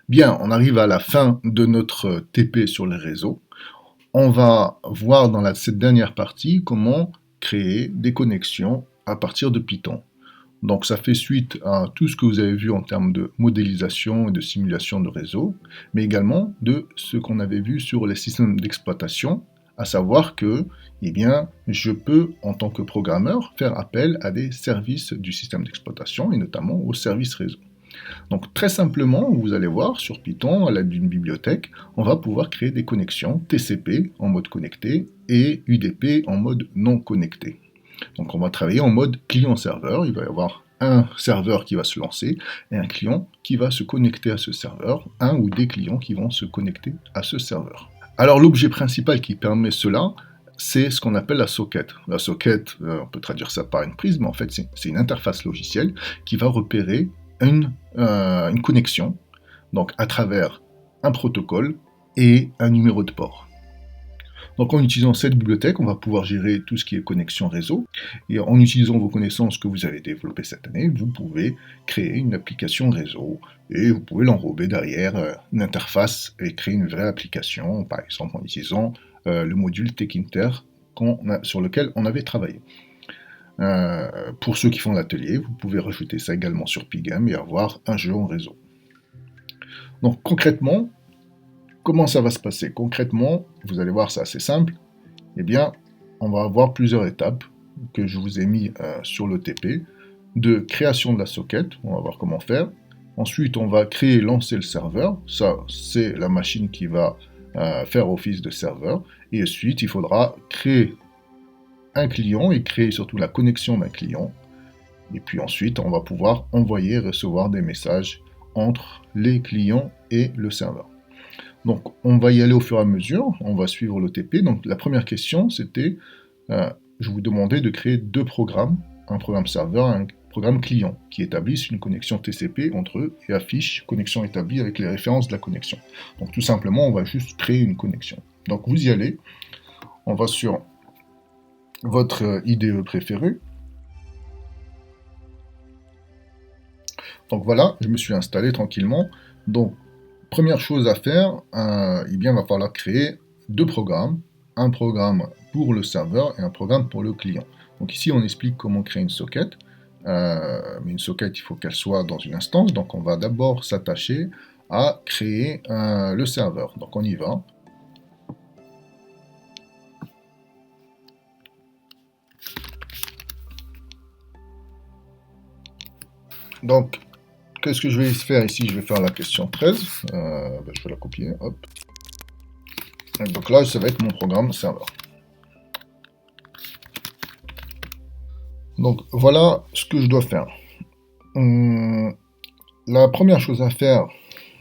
Bien, on arrive à la fin de notre TP sur les réseaux. On va voir dans cette dernière partie comment créer des connexions à partir de Python. Donc ça fait suite à tout ce que vous avez vu en termes de modélisation et de simulation de réseau, mais également de ce qu'on avait vu sur les systèmes d'exploitation, à savoir que eh bien, je peux, en tant que programmeur, faire appel à des services du système d'exploitation, et notamment aux services réseau. Donc très simplement, vous allez voir sur Python, à l'aide d'une bibliothèque, on va pouvoir créer des connexions TCP en mode connecté et UDP en mode non connecté. Donc on va travailler en mode client-serveur, il va y avoir un serveur qui va se lancer et un client qui va se connecter à ce serveur, un ou des clients qui vont se connecter à ce serveur. Alors l'objet principal qui permet cela, c'est ce qu'on appelle la socket. La socket, on peut traduire ça par une prise, mais en fait c'est une interface logicielle qui va repérer une connexion, donc à travers un protocole et un numéro de port. Donc en utilisant cette bibliothèque, on va pouvoir gérer tout ce qui est connexion réseau. Et en utilisant vos connaissances que vous avez développées cette année, vous pouvez créer une application réseau et vous pouvez l'enrober derrière une interface et créer une vraie application, par exemple en utilisant le module TechInter sur lequel on avait travaillé. Pour ceux qui font l'atelier, vous pouvez rajouter ça également sur Pygame et avoir un jeu en réseau. Donc concrètement, comment ça va se passer? Concrètement, vous allez voir, c'est assez simple. Eh bien, on va avoir plusieurs étapes que je vous ai mis sur le TP. De création de la socket, on va voir comment faire. Ensuite, on va créer et lancer le serveur. Ça, c'est la machine qui va faire office de serveur. Et ensuite, il faudra créer un client et créer surtout la connexion d'un client. Et puis ensuite, on va pouvoir envoyer et recevoir des messages entre les clients et le serveur. Donc, on va y aller au fur et à mesure, on va suivre l'OTP. Donc, la première question, c'était, je vous demandais de créer deux programmes, un programme serveur et un programme client, qui établissent une connexion TCP entre eux et affichent connexion établie avec les références de la connexion. Donc, tout simplement, on va juste créer une connexion. Donc, vous y allez, on va sur votre IDE préféré. Donc voilà, je me suis installé tranquillement. Donc, première chose à faire, eh bien, il va falloir créer deux programmes. Un programme pour le serveur et un programme pour le client. Donc ici, on explique comment créer une socket. Mais une socket, il faut qu'elle soit dans une instance. Donc on va d'abord s'attacher à créer le serveur. Donc on y va. Donc, qu'est-ce que je vais faire ici? Je vais faire la question 13. Je vais la copier. Hop. Donc là, ça va être mon programme serveur. Donc voilà ce que je dois faire. La première chose à faire,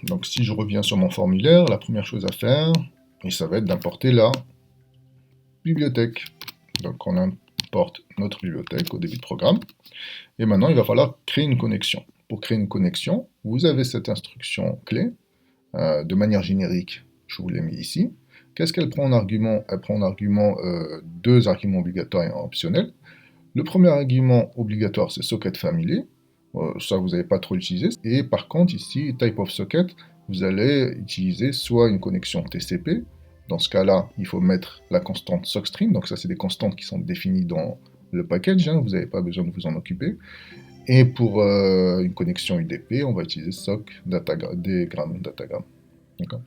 donc si je reviens sur mon formulaire, la première chose à faire, et ça va être d'importer la bibliothèque. Donc on importe notre bibliothèque au début de programme. Et maintenant, il va falloir créer une connexion. Pour créer une connexion, vous avez cette instruction clé, de manière générique, je vous l'ai mis ici. Qu'est-ce qu'elle prend en argument? Elle prend en argument deux arguments obligatoires et un optionnel. Le premier argument obligatoire, c'est socket family. Ça, vous n'allez pas trop l'utiliser. Et par contre, ici, type of socket, vous allez utiliser soit une connexion TCP. Dans ce cas-là, il faut mettre la constante sockstream. Donc ça, c'est des constantes qui sont définies dans le package. Vous n'avez pas besoin de vous en occuper. Et pour une connexion UDP, on va utiliser sock datagram. D'accord.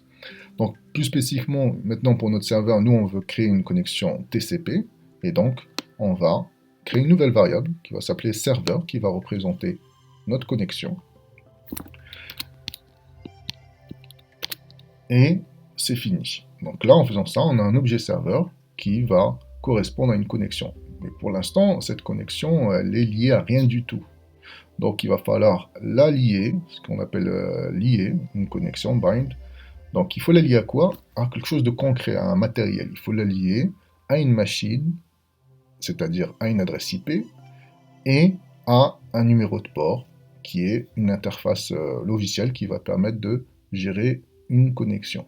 Donc, plus spécifiquement, maintenant pour notre serveur, nous, on veut créer une connexion TCP. Et donc, on va créer une nouvelle variable qui va s'appeler serveur, qui va représenter notre connexion. Et c'est fini. Donc là, en faisant ça, on a un objet serveur qui va correspondre à une connexion. Mais pour l'instant, cette connexion, elle est liée à rien du tout. Donc il va falloir la lier, ce qu'on appelle lier, une connexion, bind. Donc il faut la lier à quoi? À quelque chose de concret, à un matériel. Il faut la lier à une machine, c'est-à-dire à une adresse IP, et à un numéro de port, qui est une interface logicielle qui va permettre de gérer une connexion.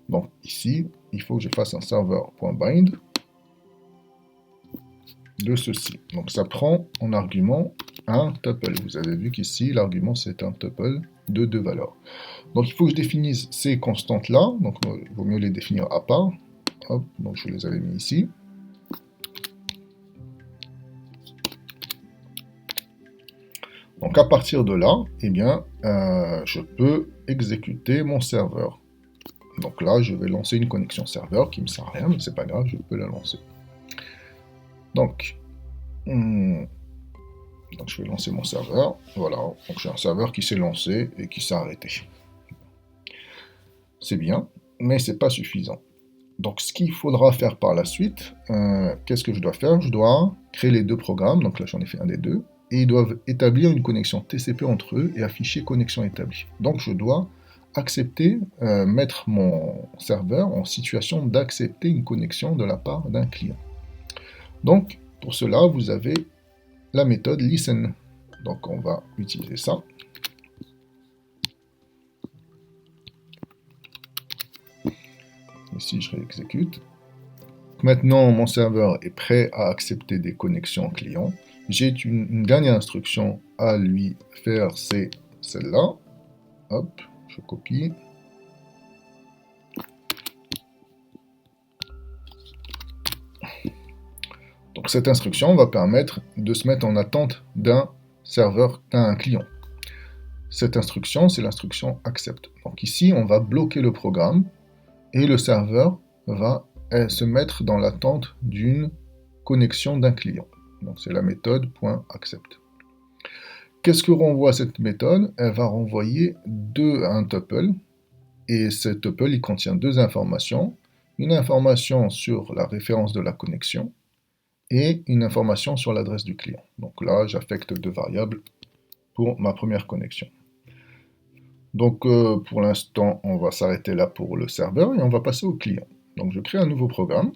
Donc ici, il faut que je fasse un serveur.bind de ceci. Donc ça prend en argument un tuple. Vous avez vu qu'ici, l'argument c'est un tuple de deux valeurs. Donc il faut que je définisse ces constantes-là, donc il vaut mieux les définir à part. Hop, donc je les avais mis ici. Donc à partir de là, eh bien, je peux exécuter mon serveur. Donc là, je vais lancer une connexion serveur qui ne me sert à rien, mais c'est pas grave, je peux la lancer. Donc, je vais lancer mon serveur. Voilà, donc j'ai un serveur qui s'est lancé et qui s'est arrêté. C'est bien, mais c'est pas suffisant. Donc ce qu'il faudra faire par la suite, qu'est-ce que je dois faire? Je dois créer les deux programmes, donc là j'en ai fait un des deux, et ils doivent établir une connexion TCP entre eux et afficher connexion établie. Donc je dois accepter, mettre mon serveur en situation d'accepter une connexion de la part d'un client. Donc pour cela, vous avez la méthode listen. Donc on va utiliser ça. Ici je réexécute. Maintenant, mon serveur est prêt à accepter des connexions clients. J'ai une dernière instruction à lui faire, c'est celle-là. Hop, je copie. Donc cette instruction va permettre de se mettre en attente d'un serveur, d'un client. Cette instruction, c'est l'instruction accept. Donc ici, on va bloquer le programme et le serveur va se mettre dans l'attente d'une connexion d'un client. Donc c'est la méthode .accept. Qu'est-ce que renvoie cette méthode? Elle va renvoyer un tuple, et ce tuple il contient deux informations. Une information sur la référence de la connexion et une information sur l'adresse du client. Donc là, j'affecte deux variables pour ma première connexion. Donc pour l'instant, on va s'arrêter là pour le serveur et on va passer au client. Donc je crée un nouveau programme.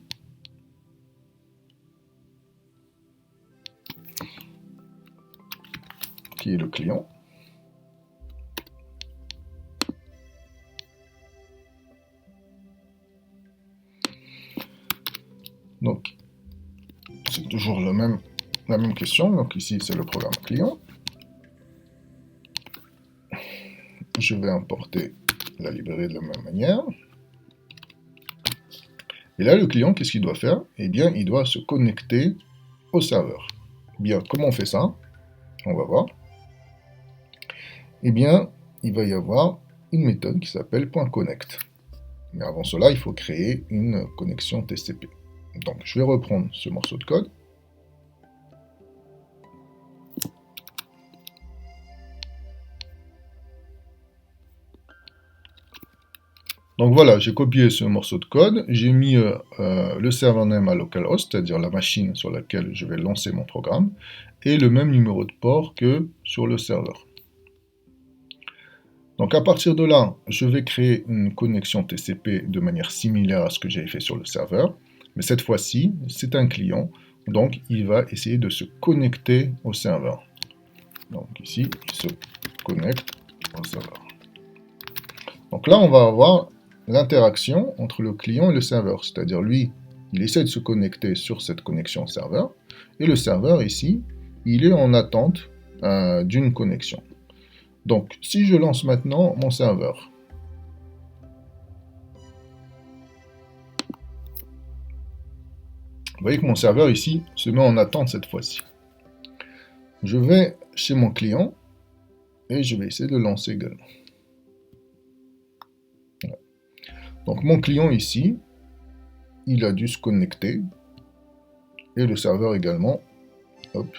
Qui est le client. Donc, c'est toujours la même question. Donc ici, c'est le programme client. Je vais importer la librairie de la même manière. Et là, le client, qu'est-ce qu'il doit faire? Eh bien, il doit se connecter au serveur. Bien, comment on fait ça? On va voir. Eh bien, il va y avoir une méthode qui s'appelle .connect. Mais avant cela, il faut créer une connexion TCP. Donc, je vais reprendre ce morceau de code. Donc voilà, j'ai copié ce morceau de code, j'ai mis le server name à localhost, c'est-à-dire la machine sur laquelle je vais lancer mon programme, et le même numéro de port que sur le serveur. Donc à partir de là, je vais créer une connexion TCP de manière similaire à ce que j'ai fait sur le serveur, mais cette fois-ci, c'est un client, donc il va essayer de se connecter au serveur. Donc ici, il se connecte au serveur. Donc là, on va avoir l'interaction entre le client et le serveur, c'est-à-dire lui, il essaie de se connecter sur cette connexion serveur, et le serveur ici, il est en attente d'une connexion. Donc, si je lance maintenant mon serveur, vous voyez que mon serveur ici se met en attente cette fois-ci. Je vais chez mon client, et je vais essayer de le lancer également. Voilà. Donc mon client ici, il a dû se connecter, et le serveur également, hop,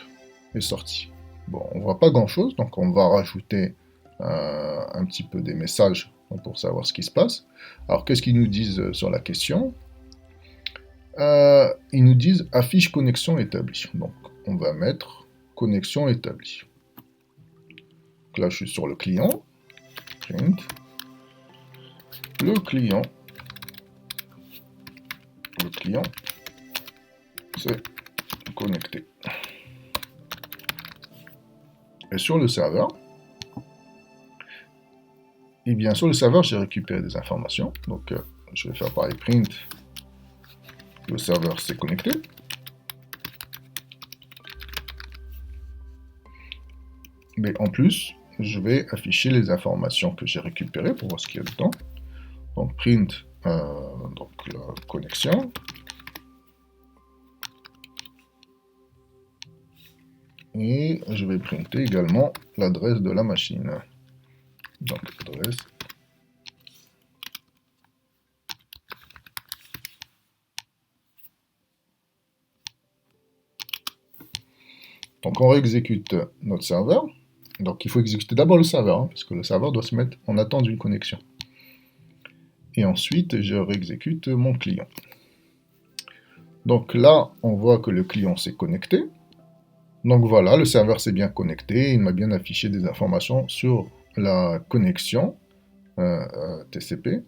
est sorti. Bon, on voit pas grand chose, donc on va rajouter un petit peu des messages pour savoir ce qui se passe. Alors qu'est-ce qu'ils nous disent sur la question? Ils nous disent affiche connexion établie. Donc on va mettre connexion établie. Donc là je suis sur le client, print, le client c'est connecté. Et sur le serveur, et bien sur le serveur, j'ai récupéré des informations. Donc je vais faire pareil, print, le serveur s'est connecté. Mais en plus, je vais afficher les informations que j'ai récupérées pour voir ce qu'il y a dedans. Donc print donc la connexion. Et je vais printer également l'adresse de la machine. Donc adresse. Donc on réexécute notre serveur. Donc il faut exécuter d'abord le serveur, hein, parce que le serveur doit se mettre en attente d'une connexion. Et ensuite, je réexécute mon client. Donc là, on voit que le client s'est connecté. Donc voilà, le serveur s'est bien connecté, il m'a bien affiché des informations sur la connexion TCP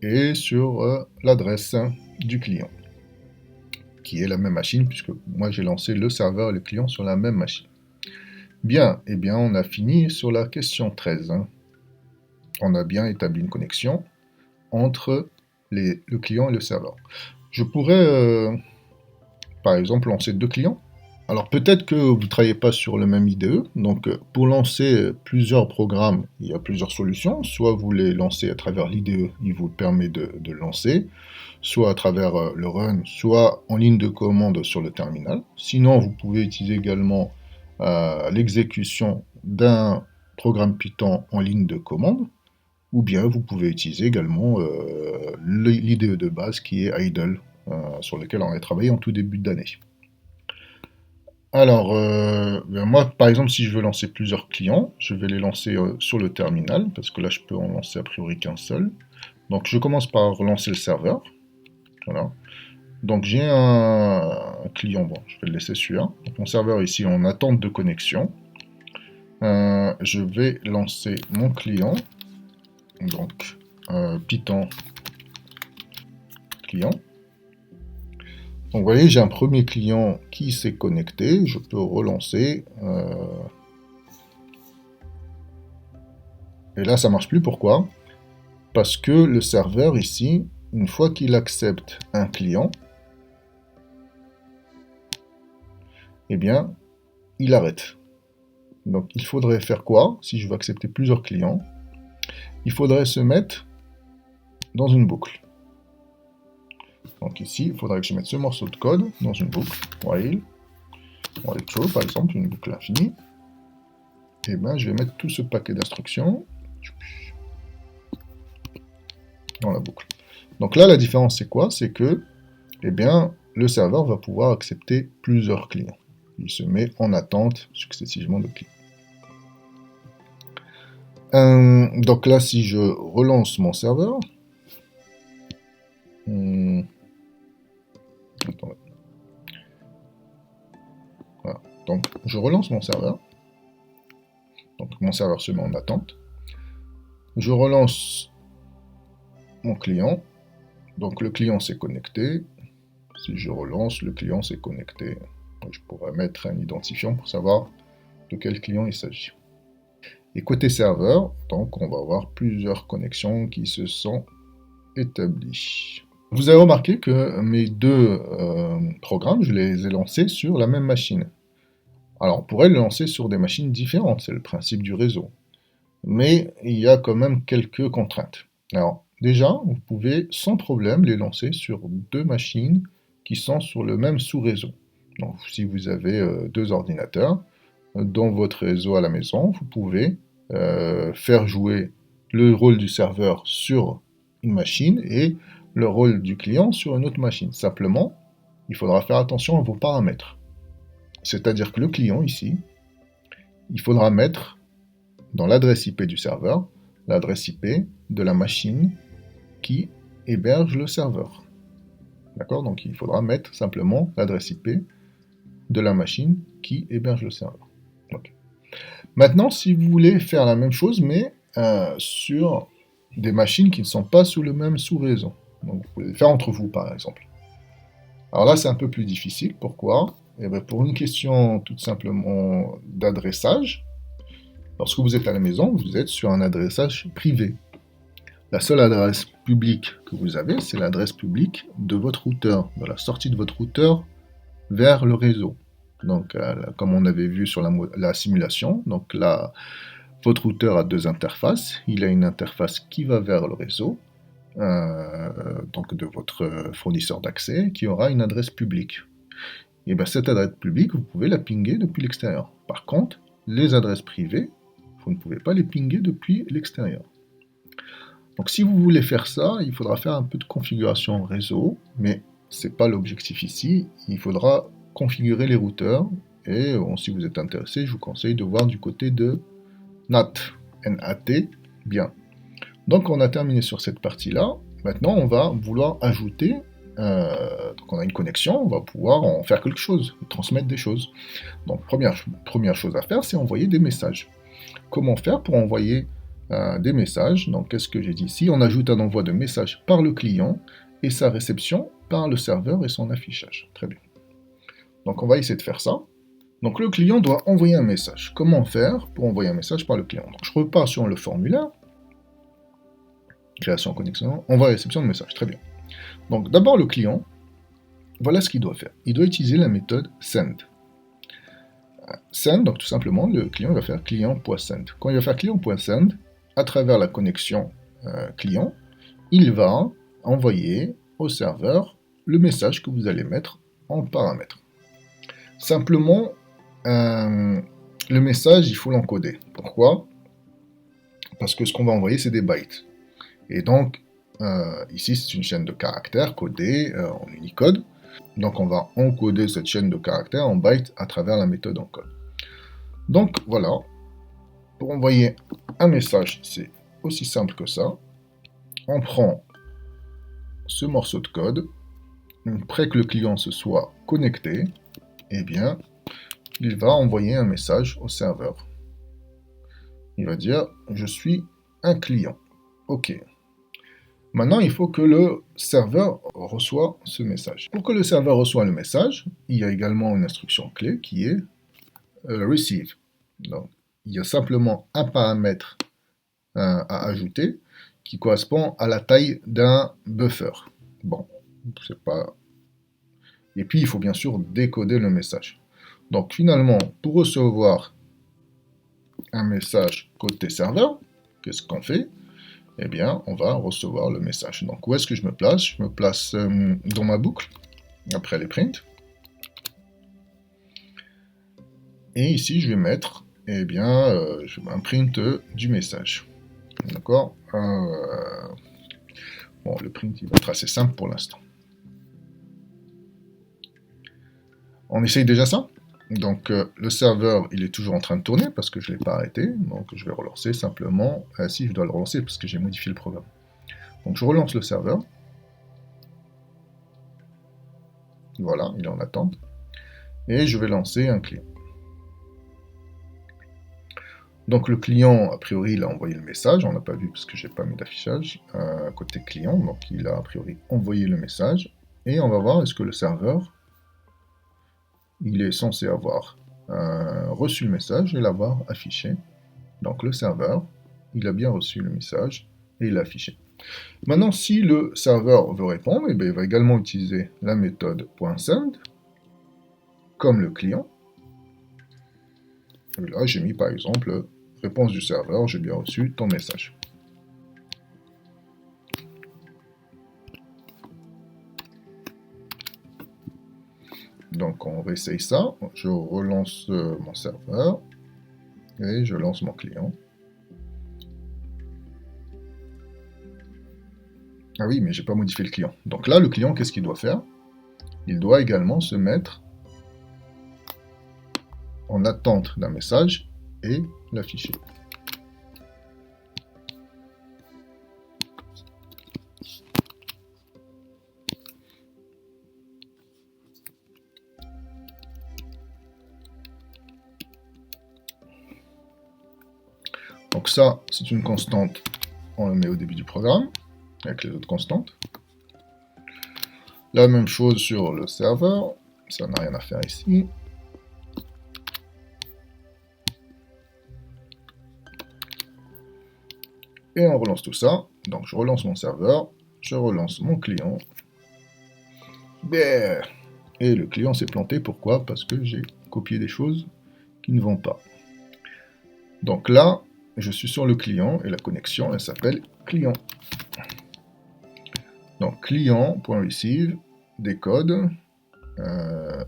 et sur l'adresse du client, qui est la même machine, puisque moi j'ai lancé le serveur et le client sur la même machine. Bien, eh bien on a fini sur la question 13. Hein. On a bien établi une connexion entre le client et le serveur. Je pourrais, par exemple, lancer 2 clients. Alors peut-être que vous ne travaillez pas sur le même IDE, donc pour lancer plusieurs programmes, il y a plusieurs solutions. Soit vous les lancez à travers l'IDE, il vous permet de le lancer, soit à travers le run, soit en ligne de commande sur le terminal. Sinon, vous pouvez utiliser également l'exécution d'un programme Python en ligne de commande, ou bien vous pouvez utiliser également l'IDE de base qui est idle, sur lequel on a travaillé en tout début d'année. Alors, moi, par exemple, si je veux lancer plusieurs clients, je vais les lancer sur le terminal, parce que là, je peux en lancer a priori qu'un seul. Donc, je commence par relancer le serveur. Voilà. Donc, j'ai un client, bon, je vais le laisser celui-là. Donc, mon serveur ici en attente de connexion. Je vais lancer mon client. Donc, Python client. Donc vous voyez, j'ai un premier client qui s'est connecté, je peux relancer. Et là, ça marche plus. Pourquoi? Parce que le serveur ici, une fois qu'il accepte un client, eh bien, il arrête. Donc il faudrait faire quoi si je veux accepter plusieurs clients? Il faudrait se mettre dans une boucle. Donc ici, il faudrait que je mette ce morceau de code dans une boucle, while true, par exemple, une boucle infinie. Et bien, je vais mettre tout ce paquet d'instructions dans la boucle. Donc là, la différence, c'est quoi? C'est que, eh bien, le serveur va pouvoir accepter plusieurs clients. Il se met en attente successivement de clients. Donc là, si je relance mon serveur, attendez. Voilà. Donc, je relance mon serveur. Donc, mon serveur se met en attente. Je relance mon client. Donc, le client s'est connecté. Si je relance, le client s'est connecté. Je pourrais mettre un identifiant pour savoir de quel client il s'agit. Et côté serveur, donc, on va avoir plusieurs connexions qui se sont établies. Vous avez remarqué que mes deux programmes, je les ai lancés sur la même machine. Alors, on pourrait le lancer sur des machines différentes, c'est le principe du réseau. Mais il y a quand même quelques contraintes. Alors, déjà, vous pouvez sans problème les lancer sur deux machines qui sont sur le même sous-réseau. Donc, si vous avez deux ordinateurs dans votre réseau à la maison, vous pouvez faire jouer le rôle du serveur sur une machine et le rôle du client sur une autre machine. Simplement, il faudra faire attention à vos paramètres. C'est-à-dire que le client ici, il faudra mettre dans l'adresse IP du serveur, l'adresse IP de la machine qui héberge le serveur. D'accord? Donc il faudra mettre simplement l'adresse IP de la machine qui héberge le serveur. Okay. Maintenant, si vous voulez faire la même chose, mais sur des machines qui ne sont pas sous le même sous-réseau. Donc vous pouvez le faire entre vous, par exemple. Alors là, c'est un peu plus difficile. Pourquoi? Eh bien, pour une question tout simplement d'adressage. Lorsque vous êtes à la maison, vous êtes sur un adressage privé. La seule adresse publique que vous avez, c'est l'adresse publique de votre routeur, de la sortie de votre routeur vers le réseau. Donc, comme on avait vu sur la simulation, donc Votre routeur a deux interfaces. Il a une interface qui va vers le réseau, donc de votre fournisseur d'accès, qui aura une adresse publique. Et bien cette adresse publique, vous pouvez la pinguer depuis l'extérieur. Par contre, les adresses privées, vous ne pouvez pas les pinguer depuis l'extérieur. Donc si vous voulez faire ça, il faudra faire un peu de configuration réseau, mais ce n'est pas l'objectif ici. Il faudra configurer les routeurs, et si vous êtes intéressé, je vous conseille de voir du côté de NAT, N-A-T, bien. Donc on a terminé sur cette partie-là. Maintenant on va vouloir ajouter, donc on a une connexion, on va pouvoir en faire quelque chose, transmettre des choses. Donc première chose à faire, c'est envoyer des messages. Comment faire pour envoyer des messages? Donc qu'est-ce que j'ai dit ici? On ajoute un envoi de message par le client et sa réception par le serveur et son affichage. Très bien. Donc on va essayer de faire ça. Donc le client doit envoyer un message. Comment faire pour envoyer un message par le client? Donc je repars sur le formulaire. Création, connexion, envoi et réception de message. Très bien. Donc d'abord le client, voilà ce qu'il doit faire. Il doit utiliser la méthode send. Send, donc tout simplement, le client va faire client.send. Quand il va faire client.send, à travers la connexion client, il va envoyer au serveur le message que vous allez mettre en paramètre. Simplement, le message, il faut l'encoder. Pourquoi? Parce que ce qu'on va envoyer, c'est des bytes. Et donc, ici, c'est une chaîne de caractères codée en Unicode. Donc, on va encoder cette chaîne de caractères en bytes à travers la méthode encode. Donc, voilà. Pour envoyer un message, c'est aussi simple que ça. On prend ce morceau de code. Après que le client se soit connecté, eh bien, il va envoyer un message au serveur. Il va dire « Je suis un client ». OK. Maintenant, il faut que le serveur reçoive ce message. Pour que le serveur reçoive le message, il y a également une instruction clé qui est receive. Donc, il y a simplement un paramètre à ajouter qui correspond à la taille d'un buffer. Bon, c'est pas... Et puis, il faut bien sûr décoder le message. Donc, finalement, pour recevoir un message côté serveur, qu'est-ce qu'on fait? Eh bien, on va recevoir le message. Donc, où est-ce que je me place? Je me place dans ma boucle, après les prints. Et ici, je vais mettre, eh bien, un print du message. D'accord? Bon, le print, il va être assez simple pour l'instant. On essaye déjà ça? Donc, le serveur, il est toujours en train de tourner parce que je ne l'ai pas arrêté. Donc, je vais relancer simplement. Si, je dois le relancer parce que j'ai modifié le programme. Donc, je relance le serveur. Voilà, il est en attente. Et je vais lancer un client. Donc, le client, a priori, il a envoyé le message. On n'a pas vu parce que je n'ai pas mis d'affichage côté client. Donc, il a, a priori, envoyé le message. Et on va voir est-ce que le serveur, il est censé avoir reçu le message et l'avoir affiché. Donc le serveur, il a bien reçu le message et il l'a affiché. Maintenant, si le serveur veut répondre, eh bien, il va également utiliser la méthode .send comme le client. Et là, j'ai mis par exemple réponse du serveur, j'ai bien reçu ton message. Donc on réessaye ça, je relance mon serveur et je lance mon client. Ah oui, mais j'ai pas modifié le client. Donc là, le client, qu'est-ce qu'il doit faire? Il doit également se mettre en attente d'un message et l'afficher. Donc ça, c'est une constante, on le met au début du programme, avec les autres constantes. La même chose sur le serveur, ça n'a rien à faire ici. Et on relance tout ça. Donc je relance mon serveur, je relance mon client. Et le client s'est planté, pourquoi? Parce que j'ai copié des choses qui ne vont pas. Donc là, je suis sur le client et la connexion, elle s'appelle client. Donc client.receive, décode.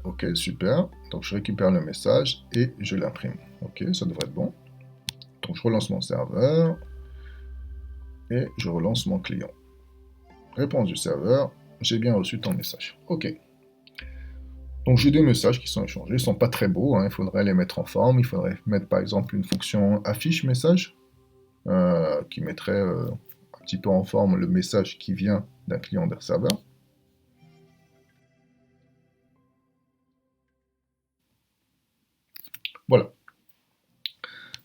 Ok, super. Donc je récupère le message et je l'imprime. Ok, ça devrait être bon. Donc je relance mon serveur et je relance mon client. Réponse du serveur, j'ai bien reçu ton message. Ok. Donc j'ai des messages qui sont échangés, ils ne sont pas très beaux, hein, il faudrait les mettre en forme, il faudrait mettre par exemple une fonction affiche message, qui mettrait un petit peu en forme le message qui vient d'un client d'un serveur. Voilà.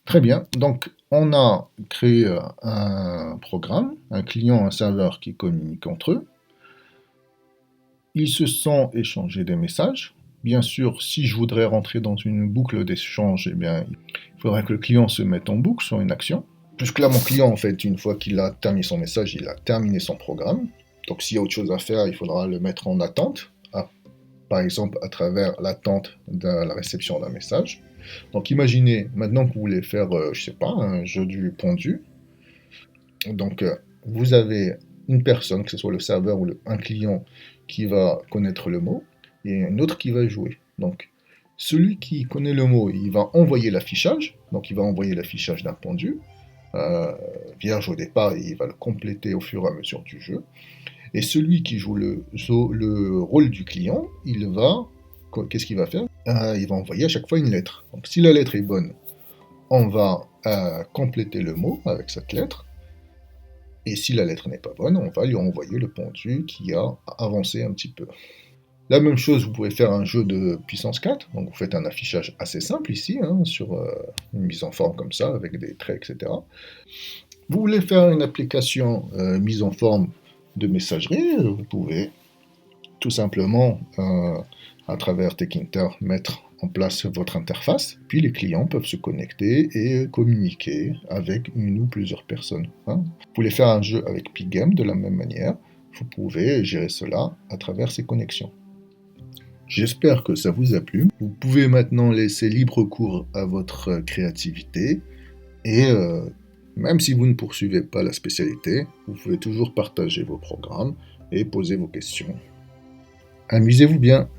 Très bien. Donc on a créé un programme, un client, un serveur qui communiquent entre eux. Ils se sont échangés des messages. Bien sûr, si je voudrais rentrer dans une boucle d'échange, eh bien, il faudrait que le client se mette en boucle sur une action. Puisque là, mon client, en fait, une fois qu'il a terminé son message, il a terminé son programme. Donc s'il y a autre chose à faire, il faudra le mettre en attente, par exemple à travers l'attente de la réception d'un message. Donc imaginez, maintenant que vous voulez faire, je sais pas, un jeu du pendu. Donc vous avez une personne, que ce soit le serveur ou un client, qui va connaître le mot, et un autre qui va jouer. Donc celui qui connaît le mot, il va envoyer l'affichage, donc il va envoyer l'affichage d'un pendu, vierge au départ, et il va le compléter au fur et à mesure du jeu. Et celui qui joue le rôle du client, qu'est-ce qu'il va faire? Il va envoyer à chaque fois une lettre. Donc si la lettre est bonne, on va compléter le mot avec cette lettre. Et si la lettre n'est pas bonne, on va lui envoyer le pendu qui a avancé un petit peu. La même chose, vous pouvez faire un jeu de puissance 4. Donc vous faites un affichage assez simple ici, hein, sur une mise en forme comme ça, avec des traits, etc. Vous voulez faire une application mise en forme de messagerie, vous pouvez tout simplement, à travers Tkinter, mettre en place votre interface, puis les clients peuvent se connecter et communiquer avec une ou plusieurs personnes. Hein. Vous voulez faire un jeu avec Pygame de la même manière, vous pouvez gérer cela à travers ces connexions. J'espère que ça vous a plu. Vous pouvez maintenant laisser libre cours à votre créativité et même si vous ne poursuivez pas la spécialité, vous pouvez toujours partager vos programmes et poser vos questions. Amusez-vous bien!